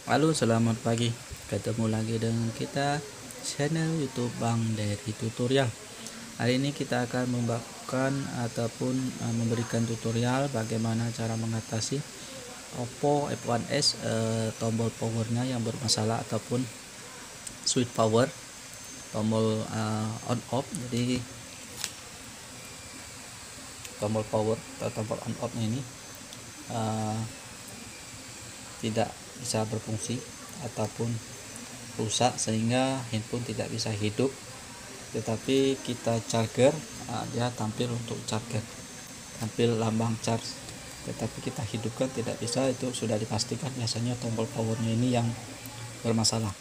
Halo, selamat pagi. Ketemu lagi dengan kita channel YouTube Bang Dari Tutorial. Hari ini kita akan membagikan ataupun memberikan tutorial bagaimana cara mengatasi Oppo F1s tombol powernya yang bermasalah ataupun switch power tombol on off. Jadi tombol power atau tombol on off ini tidak bisa berfungsi ataupun rusak sehingga handphone tidak bisa hidup, tetapi kita charger dia tampil untuk charger, tampil lambang charge, tetapi kita hidupkan tidak bisa. Itu sudah dipastikan biasanya tombol powernya ini yang bermasalah.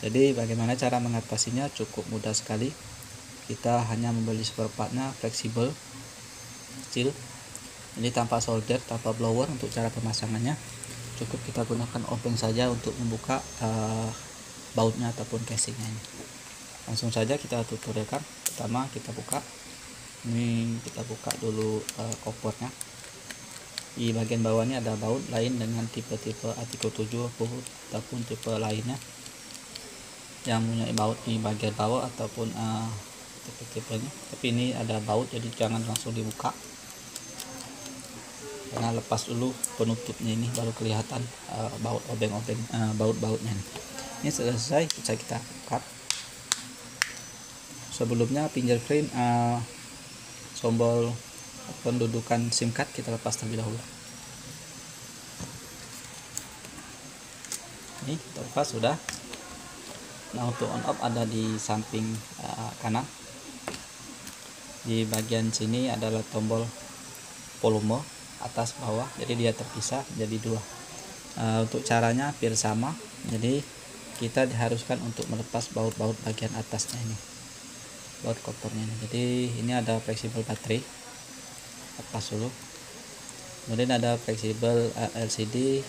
Jadi bagaimana cara mengatasinya? Cukup mudah sekali. Kita hanya membeli spare partnya fleksibel kecil, ini tanpa solder, tanpa blower. Untuk cara pemasangannya cukup kita gunakan obeng saja untuk membuka bautnya ataupun casingnya ini. Langsung saja kita tutorialkan. Pertama kita buka ini, kita buka dulu kopornya. Di bagian bawahnya ada baut lain dengan tipe-tipe Artico 7 ataupun tipe lainnya yang punya baut di bagian bawah ataupun tipe-tipenya, tapi ini ada baut jadi jangan langsung dibuka karena lepas dulu penutupnya ini baru kelihatan baut obeng-obeng, baut-bautnya ini selesai. Bisa kita buka. Sebelumnya fingerprint tombol pendudukan SIM card kita lepas terlebih dahulu. Ini terlepas sudah. Nah, untuk on off ada di samping kanan. Di bagian sini adalah tombol volume atas bawah, jadi dia terpisah jadi dua. Untuk caranya hampir sama, jadi kita diharuskan untuk melepas baut-baut bagian atasnya ini, baut kopornya ini. Jadi ini ada fleksibel baterai, lepas dulu. Kemudian ada fleksibel LCD,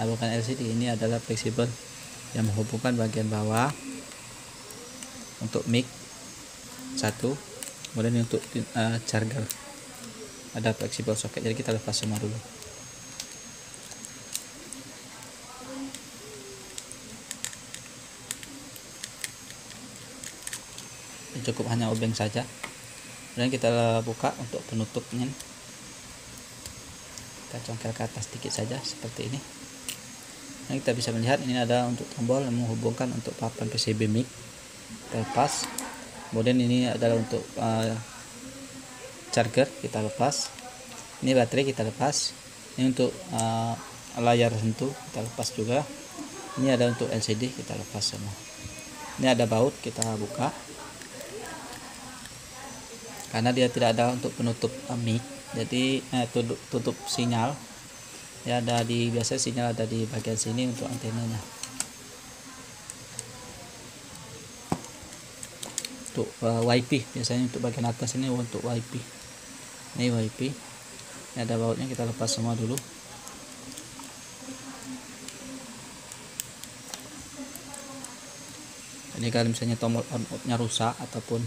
bukan LCD, ini adalah fleksibel yang menghubungkan bagian bawah untuk mic satu. Kemudian untuk charger ada fleksibel soket, jadi kita lepas semua dulu. Ini cukup hanya obeng saja. Kemudian kita buka untuk penutupnya, kita congkel ke atas sedikit saja seperti ini. Nah, kita bisa melihat ini ada untuk tombol yang menghubungkan untuk papan PCB mic, terlepas. Kemudian ini adalah untuk charger, kita lepas. Ini baterai kita lepas. Ini untuk layar sentuh kita lepas juga. Ini ada untuk LCD, kita lepas semua. Ini ada baut, kita buka karena dia tidak ada untuk penutup mic, jadi tutup sinyal ya, ada di biasa sinyal ada di bagian sini untuk antenanya. Untuk WiFi biasanya untuk bagian atas ini untuk WiFi. Ini WiFi, ini ada bautnya, kita lepas semua dulu. Ini kalau misalnya tombol on off nya rusak ataupun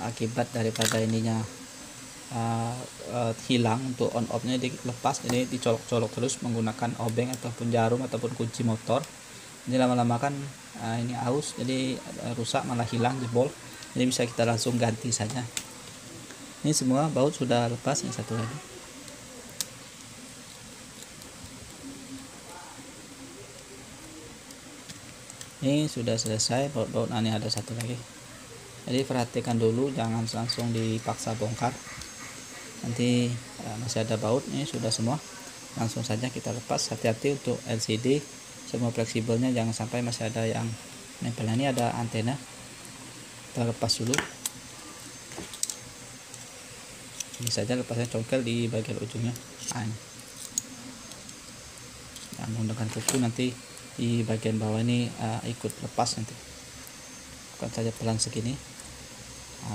akibat daripada ininya hilang, untuk on off nya dilepas, ini dicolok-colok terus menggunakan obeng ataupun jarum ataupun kunci motor. Ini lama-lama kan ini aus, jadi rusak, malah hilang, jebol. Jadi bisa kita langsung ganti saja. Ini semua baut sudah lepas. Ini satu lagi. Ini sudah selesai baut-baut. Ini ada satu lagi. Jadi perhatikan dulu, jangan langsung dipaksa bongkar, nanti masih ada baut. Ini sudah semua, langsung saja kita lepas. Hati-hati untuk LCD, semua fleksibelnya jangan sampai masih ada yang nempel. Ini ada antena, kita lepas dulu. Ini saja lepasnya, congkel di bagian ujungnya. Nah, menggunakan kuku nanti di bagian bawah ini ikut lepas nanti. Bukan saja pelan segini,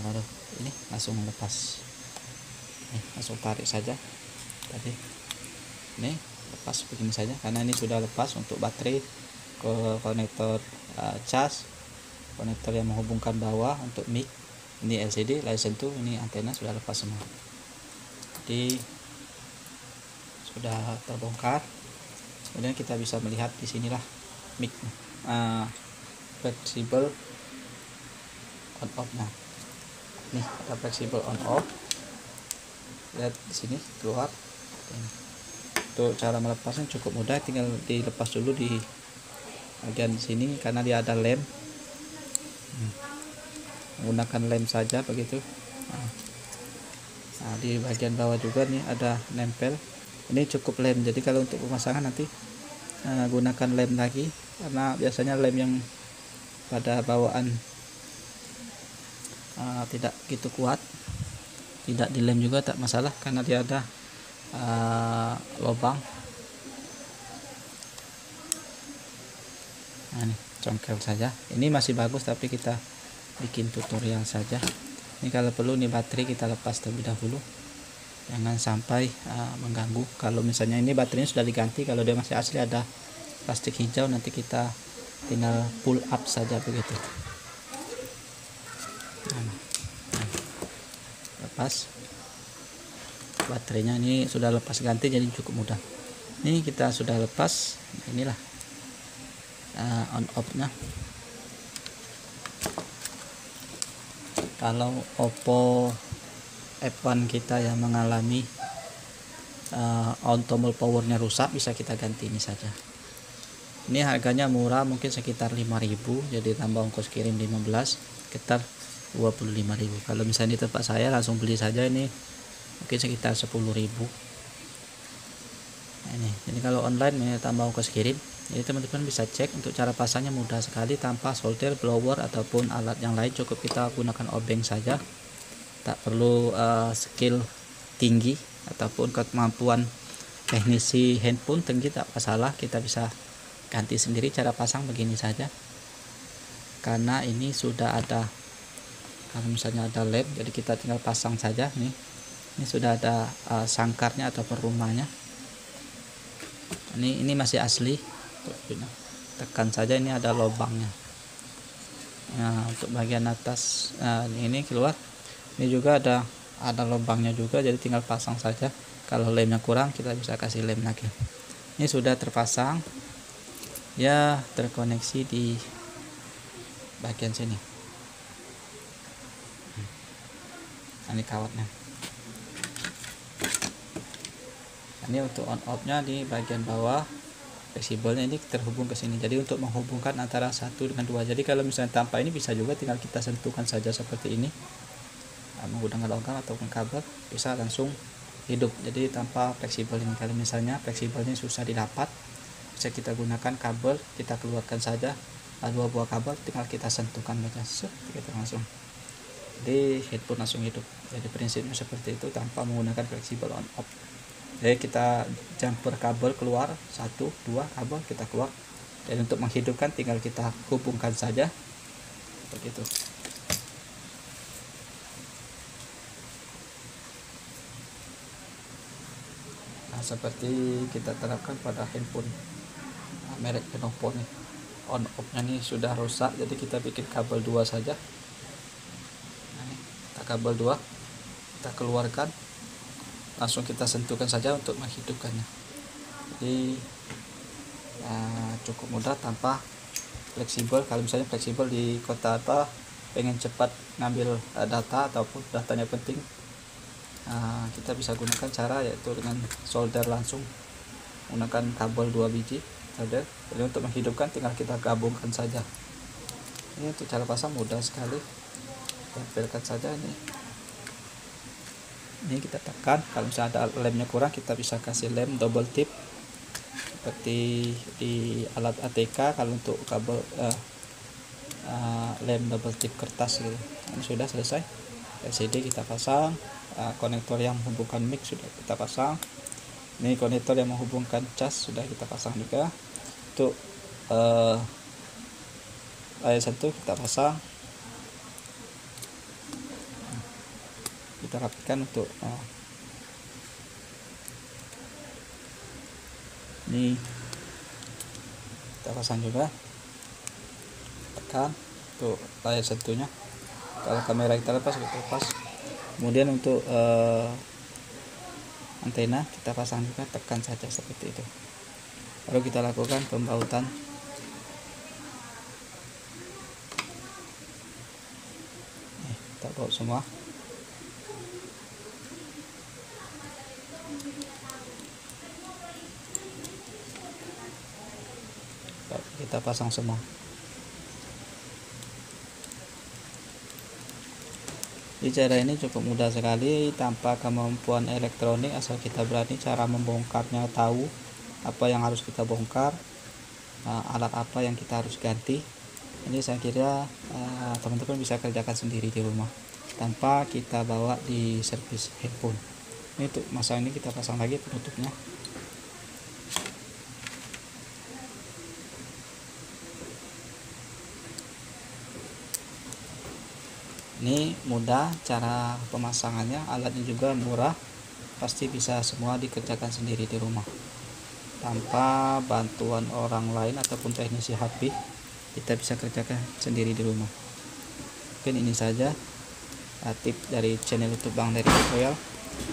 baru ini langsung lepas. Langsung tarik saja tadi, ini lepas begini saja karena ini sudah lepas. Untuk baterai ke konektor cas, konektor yang menghubungkan bawah untuk mic, ini LCD, layar sentuh, ini antena sudah lepas semua. Jadi sudah terbongkar. Kemudian kita bisa melihat di sinilah mic fleksibel on off. Nah, nih ada fleksibel on off, lihat di sini keluar. Untuk cara melepasnya cukup mudah, tinggal dilepas dulu di bagian sini karena dia ada lem. Menggunakan lem saja begitu. Nah, di bagian bawah juga nih ada nempel, ini cukup lem, jadi kalau untuk pemasangan nanti gunakan lem lagi, karena biasanya lem yang pada bawaan tidak gitu kuat. Tidak dilem juga tak masalah karena dia ada lubang. Nah, ini congkel saja, ini masih bagus tapi kita bikin tutorial saja. Ini kalau perlu nih baterai kita lepas terlebih dahulu, jangan sampai mengganggu. Kalau misalnya ini baterainya sudah diganti, kalau dia masih asli ada plastik hijau, nanti kita tinggal pull up saja begitu. Lepas baterainya, ini sudah lepas ganti jadi cukup mudah. Ini kita sudah lepas, inilah on off nya. Kalau Oppo F1 kita yang mengalami on tombol powernya rusak, bisa kita ganti ini saja. Ini harganya murah, mungkin sekitar 5.000, jadi tambah ongkos kirim 15, sekitar 25.000. Kalau misalnya di tempat saya langsung beli saja ini mungkin sekitar 10.000. Nah, ini jadi kalau online tambah ongkos kirim. Jadi teman-teman bisa cek, untuk cara pasangnya mudah sekali, tanpa solder, blower ataupun alat yang lain, cukup kita gunakan obeng saja. Tak perlu skill tinggi ataupun kemampuan teknisi handphone tinggi, tak masalah, kita bisa ganti sendiri. Cara pasang begini saja, karena ini sudah ada, kalau misalnya ada lem, jadi kita tinggal pasang saja. Ini sudah ada sangkarnya ataupun rumahnya. Ini masih asli, tekan saja, ini ada lubangnya. Nah, untuk bagian atas ini keluar, ini juga ada lubangnya juga, jadi tinggal pasang saja. Kalau lemnya kurang, kita bisa kasih lem lagi. Ini sudah terpasang ya, terkoneksi di bagian sini. Ini kawatnya. Ini untuk on off nya di bagian bawah, fleksibelnya ini terhubung ke sini, jadi untuk menghubungkan antara 1 dengan 2. Jadi kalau misalnya tanpa ini bisa juga, tinggal kita sentuhkan saja seperti ini, menggunakan logam ataupun kabel bisa langsung hidup. Jadi tanpa fleksibel ini, kalau misalnya fleksibelnya susah didapat, bisa kita gunakan kabel, kita keluarkan saja 2 buah kabel, tinggal kita sentuhkan saja, kita langsung, jadi headphone langsung hidup. Jadi prinsipnya seperti itu, tanpa menggunakan fleksibel on off. Jadi kita jumper kabel keluar, 1, 2 kabel kita keluar, dan untuk menghidupkan tinggal kita hubungkan saja begitu. Nah, seperti kita terapkan pada handphone merek Lenovo nih, on off nya nih sudah rusak, jadi kita bikin kabel 2 saja. Nah, ini kita kabel 2 kita keluarkan, langsung kita sentuhkan saja untuk menghidupkannya. Jadi cukup mudah tanpa fleksibel. Kalau misalnya fleksibel di kota pengen cepat ngambil data ataupun datanya penting, kita bisa gunakan cara yaitu dengan solder langsung, menggunakan kabel 2 biji solder. Jadi untuk menghidupkan tinggal kita gabungkan saja. Ini untuk cara pasang mudah sekali, tempelkan saja ini kita tekan. Kalau misalnya ada lemnya kurang, kita bisa kasih lem double tip seperti di alat ATK. Kalau untuk kabel lem double tip kertas gitu. Ini sudah selesai. LCD kita pasang, konektor yang menghubungkan mic sudah kita pasang, ini konektor yang menghubungkan cas sudah kita pasang juga. Untuk layar sentuh kita pasang, kita rapikan. Untuk ini kita pasang juga, tekan untuk layar sentuhnya. Kalau kamera kita lepas, kemudian untuk antena kita pasang juga, tekan saja seperti itu. Baru kita lakukan pembautan. Kita baut semua. Kita pasang semua. Di cara ini cukup mudah sekali tanpa kemampuan elektronik, asal kita berani cara membongkarnya, tahu apa yang harus kita bongkar, alat apa yang kita harus ganti. Ini saya kira teman-teman bisa kerjakan sendiri di rumah tanpa kita bawa di servis handphone. Ini untuk masa ini kita pasang lagi penutupnya. Ini mudah cara pemasangannya, alatnya juga murah, pasti bisa semua dikerjakan sendiri di rumah tanpa bantuan orang lain ataupun teknisi HP. Kita bisa kerjakan sendiri di rumah. Mungkin ini saja tips dari channel YouTube Bang Dery Tutorial,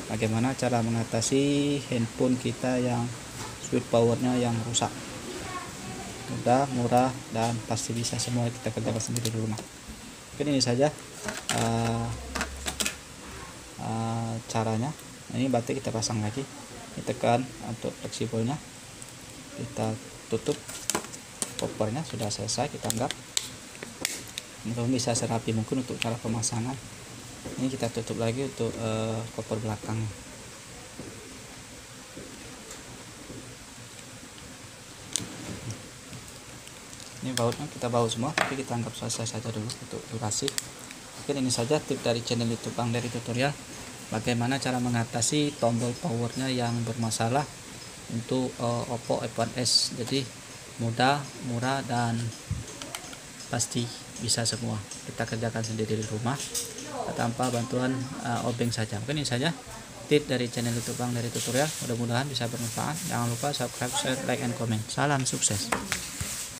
bagaimana cara mengatasi handphone kita yang switch powernya yang rusak. Mudah, murah, dan pasti bisa semua kita kerjakan sendiri di rumah. Mungkin ini saja caranya. Ini baterai kita pasang lagi, ditekan untuk fleksibelnya, kita tutup kopernya. Sudah selesai, kita anggap teman-teman bisa serapi mungkin untuk cara pemasangan. Ini kita tutup lagi untuk koper belakang. Ini bautnya kita baut semua, tapi kita anggap selesai saja dulu untuk durasi. Mungkin ini saja tips dari channel YouTube Bang Dery Tutorial, bagaimana cara mengatasi tombol powernya yang bermasalah untuk Oppo F1s. Jadi mudah, murah, dan pasti bisa semua kita kerjakan sendiri di rumah tanpa bantuan obeng saja. Mungkin ini saja tips dari channel YouTube Bang Dery Tutorial, mudah-mudahan bisa bermanfaat. Jangan lupa subscribe, share, like, and comment. Salam sukses.